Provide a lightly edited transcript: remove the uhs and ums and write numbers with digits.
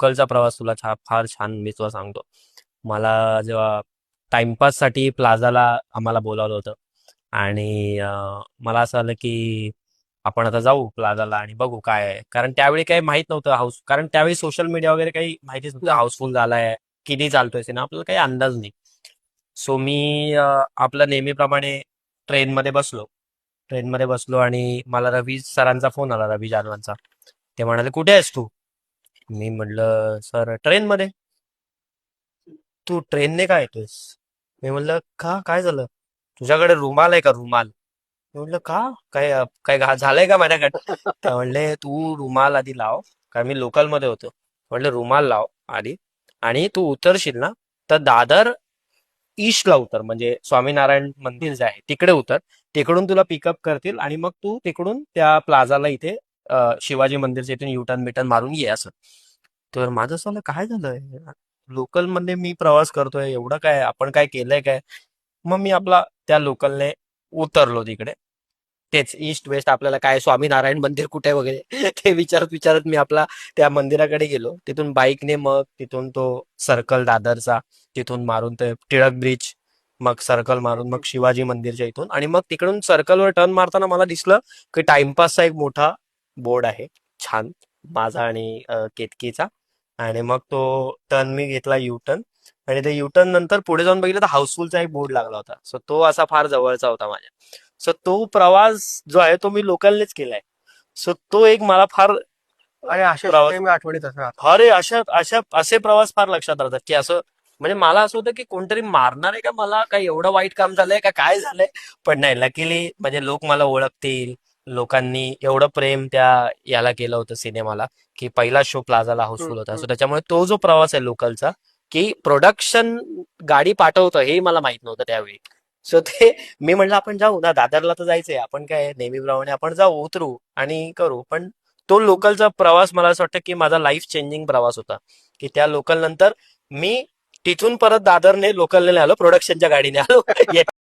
लोकलचा प्रवास तुला फार छान मी तुला सांगतो. मला जेव्हा टाइमपाससाठी प्लाझाला आम्हाला बोलावलं होतं आणि मला असं आलं की आपण आता जाऊ प्लाझाला आणि बघू काय आहे. कारण त्यावेळी काही माहित नव्हतं हाऊस, कारण त्यावेळी सोशल मीडिया वगैरे काही माहितीच नव्हतं. हाऊसफुल झालाय, किती चालतोय सिनेमा, आपल्याला काही अंदाज नाही. सो मी आपलं नेहमीप्रमाणे ट्रेनमध्ये बसलो ट्रेनमध्ये बसलो आणि मला रवी सरांचा फोन आला, रवी जानवांचा. ते म्हणाले, कुठे आहेस तू? मी म्हटलं, सर ट्रेनमध्ये. तू ट्रेनने काय येतोयस? मी म्हणलं, का काय झालं? तुझ्याकडे रुमाल आहे का, रुमाल? मी म्हणलं, का? काय झालंय का माझ्याकडे? तर म्हणले, तू रुमाल आधी लाव, कारण मी लोकलमध्ये होतो. म्हणलं, रुमाल लाव आधी, आणि तू उतरशील ना, तर दादर ईस्टला उतर, म्हणजे स्वामीनारायण मंदिर जे आहे तिकडे उतर. तिकडून तुला पिकअप करतील आणि मग तू तिकडून त्या प्लाझाला इथे शिवाजी मंदिरच्या इथून युटर्न बिटर्न मारून ये असं. तर माझं असं काय झालंय, लोकल मध्ये मी प्रवास करतोय, एवढं काय आपण काय केलंय काय? मग मी आपला त्या लोकलने उतरलो तिकडे. तेच ईस्ट वेस्ट आपल्याला काय, स्वामीनारायण मंदिर कुठे वगैरे ते विचारत विचारत मी आपला त्या मंदिराकडे गेलो. तिथून बाईकने, मग तिथून तो सर्कल दादरचा, तिथून मारून ते टिळक ब्रिज, मग सर्कल मारून मग शिवाजी मंदिरच्या इथून, आणि मग तिकडून सर्कलवर टर्न मारताना मला दिसलं की टाइमपासचा एक मोठा बोर्ड आहे, छान, माझा आणि केतकीचा. आणि मग तो टर्न मी घेतला, यू टर्न. आणि ते यू टर्न नंतर पुढे जाऊन बघितलं तर हाऊसफुलचा एक बोर्ड लागला होता. सो तो असा फार जवळचा होता माझ्या. सो तो प्रवास जो आहे तो मी लोकलनेच केलाय. सो तो एक मला फार अरे अशा प्रवास, मी आठवणीत असं अरे अशा अशा असे प्रवास फार लक्षात राहतात की असं, म्हणजे मला असं होतं की कोणतरी मारणार आहे का मला, काही एवढं वाईट काम झालंय का, काय झालंय. पण नाही, लकीली म्हणजे लोक मला ओळखतील. लोकांनी एवढं प्रेम त्या याला केलं होतं सिनेमाला, की पहिला शो प्लाझाला हाऊसफुल होता. सो त्याच्यामुळे तो जो प्रवास आहे लोकलचा, की प्रोडक्शन गाडी पाठवतं हे मला माहित नव्हतं त्यावेळी. सो ते, मी म्हटलं आपण जाऊ ना, दादरला तर जायचंय, आपण काय नेहमीप्रमाणे आपण जाऊ, उतरू आणि करू. पण तो लोकलचा प्रवास मला असं वाटतं की माझा लाईफ चेंजिंग प्रवास होता. की त्या लोकल नंतर मी तिथून परत दादरने लोकलने आलो, प्रोडक्शनच्या गाडीने आलो